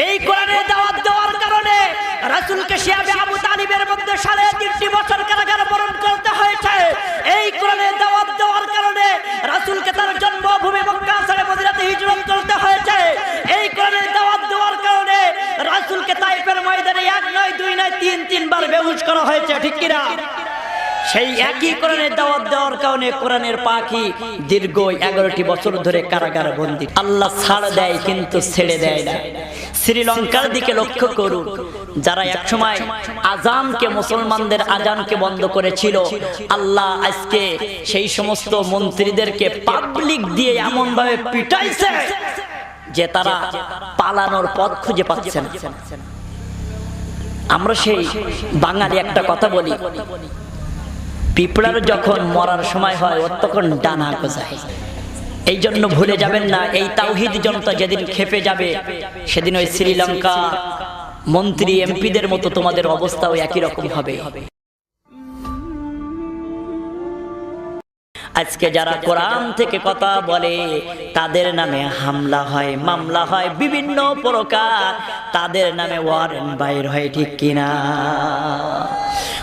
এই কোরআনের দাওয়াত দেওয়ার কারণে রাসূলকে শিয়াবে আবু তালিবের মধ্যে 3.5 বছর কারাগার বরণ করতে হয়েছে। এই কোরআনের দাওয়াত দেওয়ার কারণে রাসূলকে তার জন্মভূমি মক্কা ছেড়ে মদিনাতে হিজরত করতে হয়েছে। এই কোরআনের দাওয়াত দেওয়ার কারণে রাসূলকে তাইফের ময়দানে 1 নয় 2 নয় 3 বার বেহুশ করা হয়েছে, ঠিক কি না? সেই একই কোরআনের দাওয়াত দেওয়ার কারণে কোরআনের পাখি দীর্ঘ 11টি বছর ধরে কারাগার বন্দী। আল্লাহ ছাড় দেয় কিন্তু ছেড়ে দেয় না। শ্রীলঙ্কার দিকে লক্ষ্য করুন, যারা একসময় আজানকে, মুসলমানদের আজানকে বন্ধ করেছিল, আল্লাহ আজকে সেই সমস্ত মন্ত্রীদেরকে পাবলিক দিয়ে এমন ভাবে পিটাইছে যে তারা পালানোর পথ খুঁজে পাচ্ছে না। আমরা সেই বাঙালি একটা কথা বলি, পিঁপড়ার যখন মরার সময় হয় ওর তখন ডানা গজায়। এই জন্য ভুলে যাবেন না, এই তাওহীদ জনতা যেদিন খেপে যাবে সেদিন ওই শ্রীলঙ্কা মন্ত্রী এমপিদের মতো তোমাদের অবস্থাও একই রকম হবে। আজকে যারা কোরআন থেকে কথা বলে তাদের নামে হামলা হয়, মামলা হয়, বিভিন্ন প্রকার তাদের নামে ওয়ারেন্ট বাইর হয়, ঠিক কিনা?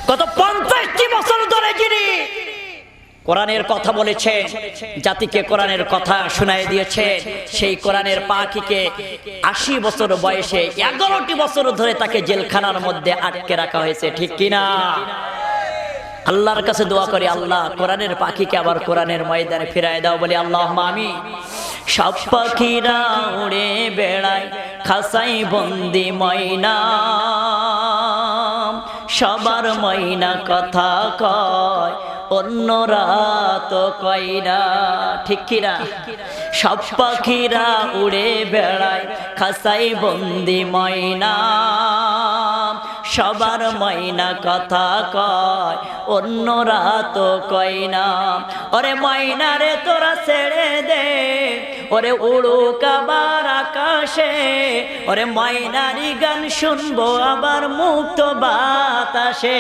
কত 50টি বছর ধরে যিনি কোরআনের কথা বলেছে, জাতিকে কোরআনের কথা শোনায় দিয়েছে, সেই কোরআনের পাখিকে 80 বছর বয়সে 11টি বছর ধরে তাকে জেলখানার মধ্যে আটকে রাখা হয়েছে, ঠিক কিনা? আল্লাহর কাছে দোয়া করি, আল্লাহ কোরআনের পাখিকে আবার কোরআনের ময়দানে ফিরায় দাও, বলি আল্লাহুম্মা আমিন। সব পাখিরা উড়ে বেড়ায় খাসাই বন্দি ময়না, সবার ময়না কথা কয় অন্যরা তো কয় না, ঠিক কিনা? সব পাখিরা উড়ে বেড়ায় খাসাই বন্দি ময়না, সবার ময়না কথা কয় অন্যরা তো কয় না। ওরে ময়না রে তোরা ছেড়ে দে, ওরে উড়ুক আবার আকাশে, ওরে ময়নারি গান শুনবো আবার মুক্ত বাতাসে,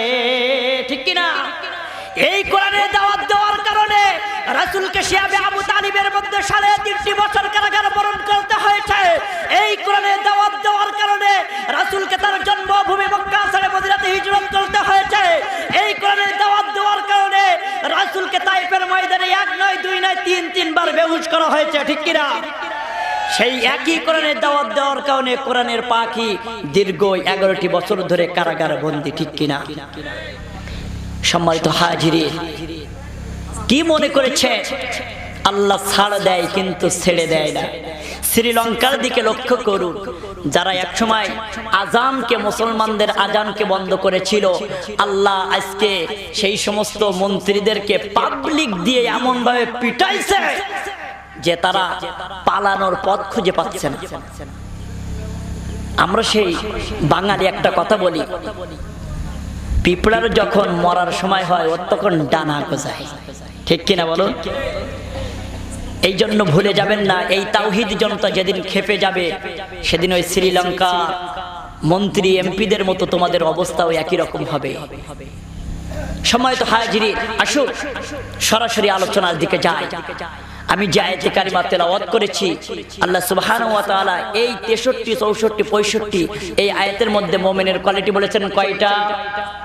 ঠিক কিনা? এই কোরআনের দাওয়াত দেওয়ার কারণে রাসূলকে শিয়াবে আবু তালিবের মধ্যে 3.5 বছর কারাগার বরণ করতে হয়েছে। এই কোরআনের দাওয়াত দেওয়ার কারণে রাসূলকে তার জন্মভূমি মক্কা ছেড়ে মদিনাতে হিজরত করতে হয়েছে। এই কোরআনের দাওয়াত দেওয়ার কারণে রাসূলকে তাইফের ময়দানে 1 নয় 2 নয় 3 বার বেহুশ করা হয়েছে, ঠিক কিনা? সেই একই কোরআনের দাওয়াত দেওয়ার কারণে কোরআনের পাখি দীর্ঘ 11টি বছর ধরে কারাগার বন্দী, ঠিক কিনা? সম্মানিত হাজিরিন, কি মনে করেছে আল্লাহ ছাড় দেয় কিন্তু ছেড়ে দেয় না? শ্রীলঙ্কার দিকে লক্ষ্য করুন, যারা একসময় আজানকে, মুসলমানদের আজানকে বন্ধ করেছিল, আল্লাহ আজকে সেই সমস্ত মন্ত্রীদেরকে পাবলিক দিয়ে এমন ভাবে পিটাইছে যে তারা পালানোর পথ খুঁজে পাচ্ছে না। আমরা সেই বাঙালি একটা কথা বলি, পিঁপড়ার যখন মরার সময় হয় ওর তখন ডানা গজায়, ঠিক কিনা বলুন? এই জন্য ভুলে যাবেন না, এই তাওহীদ জনতা যেদিন খেপে যাবে সেদিন ওই শ্রীলঙ্কা মন্ত্রী এমপিদের মতো তোমাদের অবস্থাও একই রকম হবে। সম্মানিত হাজিরিন, আসুন সরাসরি আলোচনার দিকে যাই। আমি যে আয়াতে কারিমা তেলাওয়াত করেছি, আল্লাহ সুবহানাহু ওয়া তাআলা এই 63, 64, 65 এই আয়াতের মধ্যে মুমিনের কোয়ালিটি বলেছেন কয়টা?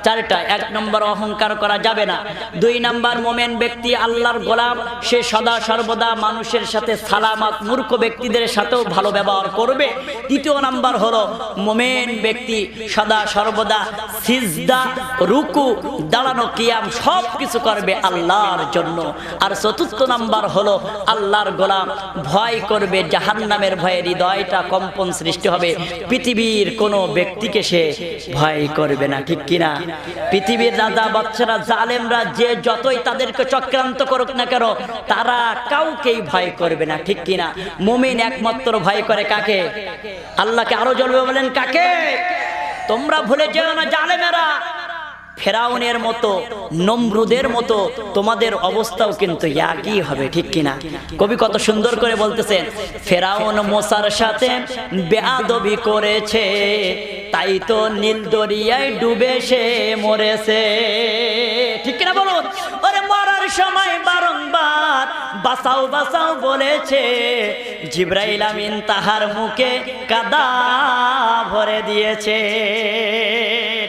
4টা। 1 নম্বর, অহংকার করা যাবে না। 2 নম্বর, মুমিন ব্যক্তি আল্লাহর গোলাম, সে সদা সর্বদা মানুষের সাথে সালামাত, মূর্খ ব্যক্তিদের সাথেও ভালো ব্যবহার করবে। 3 নম্বর হলো মুমিন ব্যক্তি সদা সর্বদা সিজদা, রুকু, দাঁড়ানো, কিয়াম সব কিছু করবে আল্লাহর জন্য। আর 4 নম্বর হলো আল্লাহর গোলাম ভয় করবে জাহান্নামের ভয়ে, হৃদয়টা কম্পন সৃষ্টি হবে, পৃথিবীর কোনো ব্যক্তিকে সে ভয় করবে না, ঠিক কিনা? পৃথিবীর রাজা বাদশারা, জালেমরা যে যতই তাদেরকে চক্রান্ত করুক না কেন, তারা কাউকেই ভয় করবে না, ঠিক কিনা? মুমিন একমাত্র ভয় করে কাকে? আল্লাহকে। আরো জ্বলবে বলেন কাকে? তোমরা ভুলে যেও না, জালেমেরা ফেরাউনের মতো, নমরুদের মতো তোমাদের অবস্থাও কিন্তু একই হবে, ঠিক কিনা? কবি কত সুন্দর করে বলতেছেন, ফেরাউন মুসার সাথে বেয়াদবি করেছে, তাই তো নীল দরিয়ায় ডুবে সে মরেছে, ঠিক কিনা বলুন? ওরে মরার সময় বারংবার বাঁচাও বাঁচাও বলেছে, জিবরাইল আমিন তাহার মুখে কাদা ভরে দিয়েছে,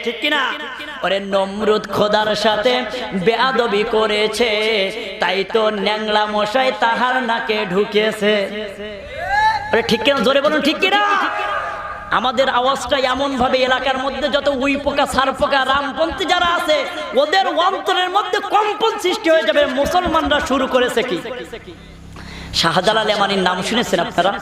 ঠিক কিনা? ওরে নমরুদ খোদার সাথে বেয়াদবি করেছে, তাই তো ন্যাংলা মশাই তাহার নাকে ঢুকেছে। ওরে ঠিক কিনা? জোরে বলুন ঠিক কিনা? আমাদের আওয়াজটা এমন ভাবে এলাকার মধ্যে যত উই পোকা, সার পোকা, রামপন্থী যারা আছে ওদের অন্তরের মধ্যে কম্পন সৃষ্টি হয়ে যাবে। মুসলমানরা শুরু করেছে কি? শাহজালাল ইয়ামানির নাম শুনেছেন আপনারা?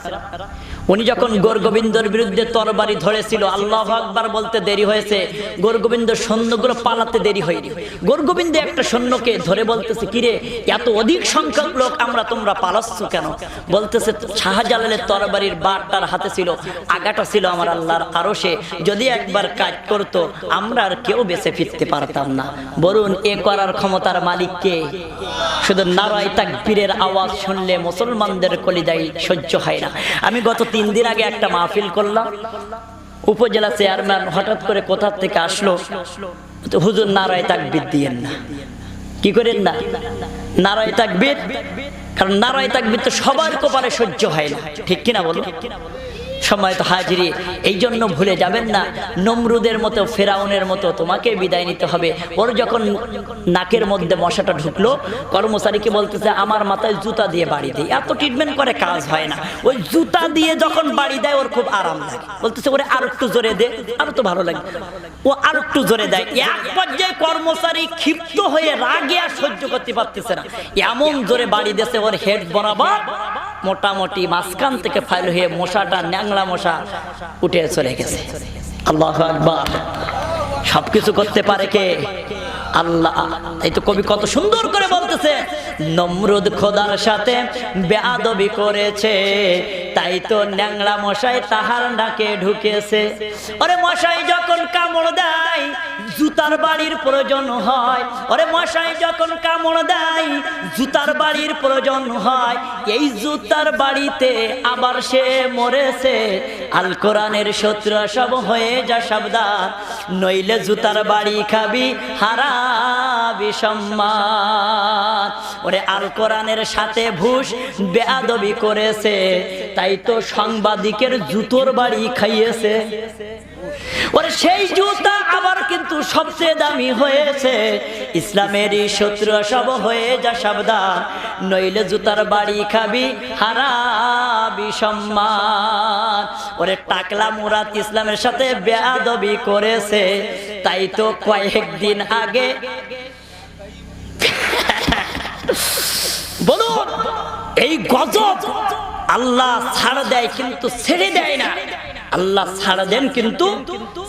উনি যখন গোরগোবিন্দর বিরুদ্ধে তরবারি ধরেছিল, আল্লাহু আকবার বলতে দেরি হয়েছে, গোরগোবিন্দ সৈন্যগুলো পালাতে দেরি হয়নি। গোরগোবিন্দ একটা সৈন্যকে ধরে বলতেছে, কিরে এত অধিক সংখ্যক লোক আমরা, তোমরা পালাচ্ছ কেন? বলতেছে, শাহজালালের তরবারির বারটার হাতে ছিল, আগাটা ছিল আমার আল্লাহর আরশে, যদি একবার কাজ করতো আমরা আর কেউ বেঁচে ফিরতে পারতাম না। বলুন এ করার ক্ষমতার মালিক কে? শুধু নারায়ে তাকবীরের আওয়াজ শুনলে মুসলমানদের কলিজায় সহ্য হয় না। আমি গত 3 দিন আগে একটা মাহফিল করলাম, উপজেলা চেয়ারম্যান হঠাৎ করে কোথা থেকে আসলো, হুজুর নারায়ে তাকবীর দিয়েন না। কি করেন না? নারায়ে তাকবীর। কারণ নারায়ে তাকবীর তো সবার কপালে সহ্য হয় না, ঠিক কিনা বলুন? সময় তো হাজিরি, এই জন্য ভুলে যাবেন না, নমরুদের মতো, ফেরাউনের মতো তোমাকে বিদায় নিতে হবে। ওর যখন নাকের মধ্যে মশাটা ঢুকলো, কর্মচারীকে বলতেছে আমার মাথায় জুতা দিয়ে বাড়ি দেয়। এত ট্রিটমেন্ট করে কাজ হয় না, ওই জুতা দিয়ে যখন বাড়ি দেয় ওর খুব আরাম লাগে। বলতেছে ওরে আর একটু জোরে দে, আরো তো ভালো লাগে। ও আর একটু জোরে দেয়। এক পর্যায়ে কর্মচারী ক্ষিপ্ত হয়ে রাগে আর সহ্য করতে পারতেছে না, এমন জোরে বাড়ি দিয়েছে ওর হেড বরাবর, মোটামুটি মাঝখান থেকে ফাইল হয়ে মশাটা, ন্যাংলা মশা উঠে চলে গেছে। আল্লাহু আকবার। সবকিছু করতে পারে কে? আল্লাহ। এই তো কবি কত সুন্দর করে বলতেছে, নমরুদ খোদার সাথে বেয়াদবি করেছে, তাই তো ন্যাংলা মশাই তাহার নাকে ঢুকেছে। ওরে মশাই যখন কামড় দেয় জুতার বাড়ির প্রয়োজন হয়, ওরে মশাই যখন কামড় দেয় জুতার বাড়ির প্রয়োজন হয়, এই জুতার বাড়িতে আবার সে মরেছে। আল কোরআনের শত্রু সব হয়ে যা সাবধান, নইলে জুতার বাড়ি খাবি হারাবি সম্মান। ওরে আল কোরআনের সাথে ভুষ বেয়াদবি করেছে, তাই তো সাংবাদিকের জুতোর বাড়ি খাইয়েছে। ওরে সেই জুতা আবার কিন্তু সবচেয়ে দামি হয়েছে। ইসলামেরই শত্রু সব হয়ে যা সাবধান, নইলে জুতার বাড়ি খাবি হারাবি সম্মান। ওরে টাকলা মুরাদ ইসলামের সাথে বেয়াদবি করেছে, তাই তো কয়েকদিন আগে বলুন এই গজব আল্লাহ ছাড় দেয় কিন্তু ছেড়ে দেয় না। আল্লাহ ছাড় দেন কিন্তু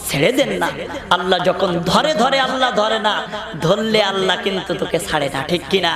ছেড়ে দেন না। আল্লাহ যখন ধরে ধরে আল্লাহ ধরে না, ধরলে আল্লাহ কিন্তু তোকে ছাড়ে না, ঠিক কিনা?